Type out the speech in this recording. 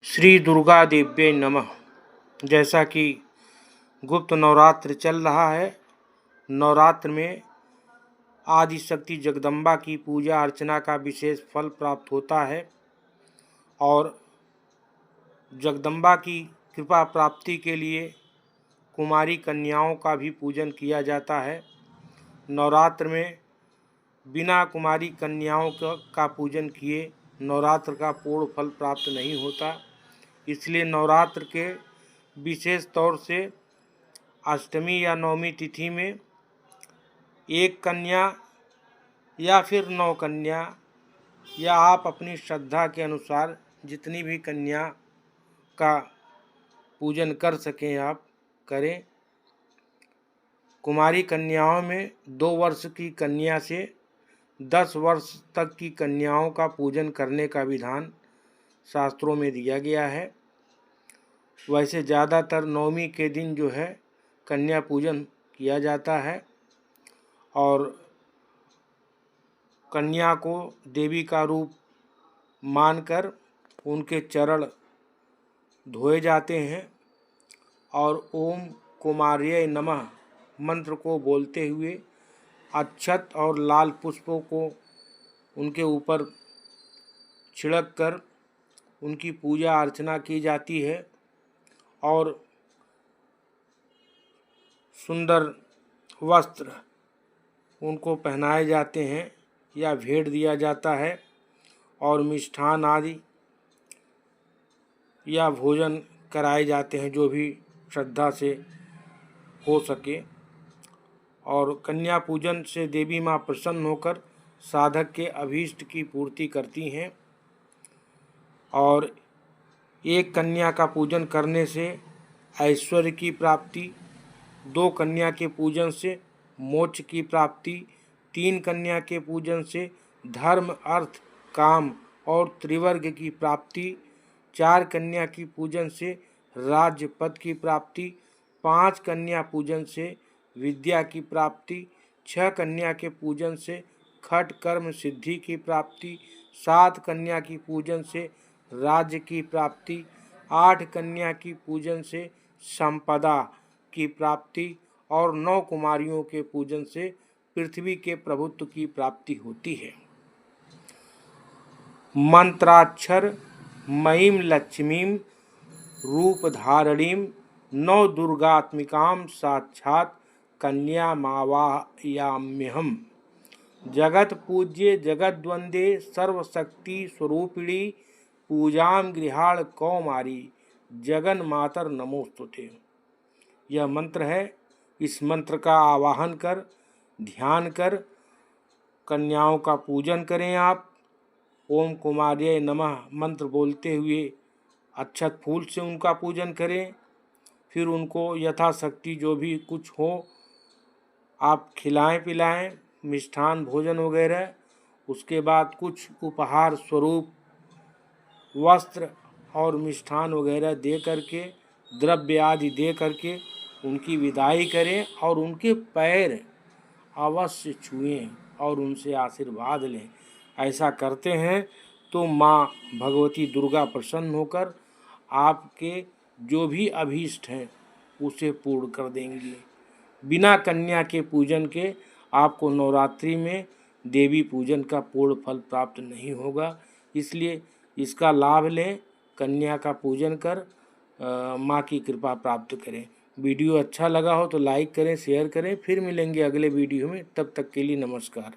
श्री दुर्गा देव्यै नमः। जैसा कि गुप्त नवरात्र चल रहा है, नवरात्र में आदिशक्ति जगदम्बा की पूजा अर्चना का विशेष फल प्राप्त होता है और जगदम्बा की कृपा प्राप्ति के लिए कुमारी कन्याओं का भी पूजन किया जाता है। नवरात्र में बिना कुमारी कन्याओं का पूजन किए नवरात्र का पूर्ण फल प्राप्त नहीं होता। इसलिए नवरात्र के विशेष तौर से अष्टमी या नवमी तिथि में एक कन्या या फिर 9 कन्या या आप अपनी श्रद्धा के अनुसार जितनी भी कन्या का पूजन कर सकें आप करें। कुमारी कन्याओं में 2 वर्ष की कन्या से 10 वर्ष तक की कन्याओं का पूजन करने का विधान शास्त्रों में दिया गया है। वैसे ज़्यादातर नवमी के दिन जो है कन्या पूजन किया जाता है और कन्या को देवी का रूप मानकर उनके चरण धोए जाते हैं और ओम कुमार्यै नमः मंत्र को बोलते हुए अक्षत और लाल पुष्पों को उनके ऊपर छिड़क कर उनकी पूजा अर्चना की जाती है और सुंदर वस्त्र उनको पहनाए जाते हैं या भेंट दिया जाता है और मिष्ठान आदि या भोजन कराए जाते हैं जो भी श्रद्धा से हो सके। और कन्या पूजन से देवी माँ प्रसन्न होकर साधक के अभीष्ट की पूर्ति करती हैं और एक कन्या का पूजन करने से ऐश्वर्य की प्राप्ति, 2 कन्या के पूजन से मोक्ष की प्राप्ति, 3 कन्या के पूजन से धर्म अर्थ काम और त्रिवर्ग की प्राप्ति, 4 कन्या की पूजन से राज्य पद की प्राप्ति, 5 कन्या पूजन से विद्या की प्राप्ति, 6 कन्या के पूजन से खट कर्म सिद्धि की प्राप्ति, 7 कन्या की पूजन से राज्य की प्राप्ति, 8 कन्या की पूजन से संपदा की प्राप्ति और 9 कुमारियों के पूजन से पृथ्वी के प्रभुत्व की प्राप्ति होती है। मंत्राक्षर मयीं लक्ष्मीं रूपधारणीं नौ दुर्गात्मिकां साक्षात् कन्यामावाहयाम्यहम्। जगत पूज्ये जगद्वंदे सर्वशक्ति स्वरूपिणी पूजां गृहाण कौमारी जगन मातर नमोस्तुते। यह मंत्र है। इस मंत्र का आवाहन कर ध्यान कर कन्याओं का पूजन करें आप। ओम कुमार्यै नमः मंत्र बोलते हुए अक्षत फूल से उनका पूजन करें। फिर उनको यथाशक्ति जो भी कुछ हो आप खिलाएं पिलाएं, मिष्ठान भोजन वगैरह। उसके बाद कुछ उपहार स्वरूप वस्त्र और मिष्ठान वगैरह दे करके, द्रव्य आदि दे करके उनकी विदाई करें और उनके पैर अवश्य छुएं और उनसे आशीर्वाद लें। ऐसा करते हैं तो माँ भगवती दुर्गा प्रसन्न होकर आपके जो भी अभीष्ट हैं उसे पूर्ण कर देंगी। बिना कन्या के पूजन के आपको नवरात्रि में देवी पूजन का पूर्ण फल प्राप्त नहीं होगा। इसलिए इसका लाभ लें, कन्या का पूजन कर माँ की कृपा प्राप्त करें। वीडियो अच्छा लगा हो तो लाइक करें, शेयर करें। फिर मिलेंगे अगले वीडियो में, तब तक के लिए नमस्कार।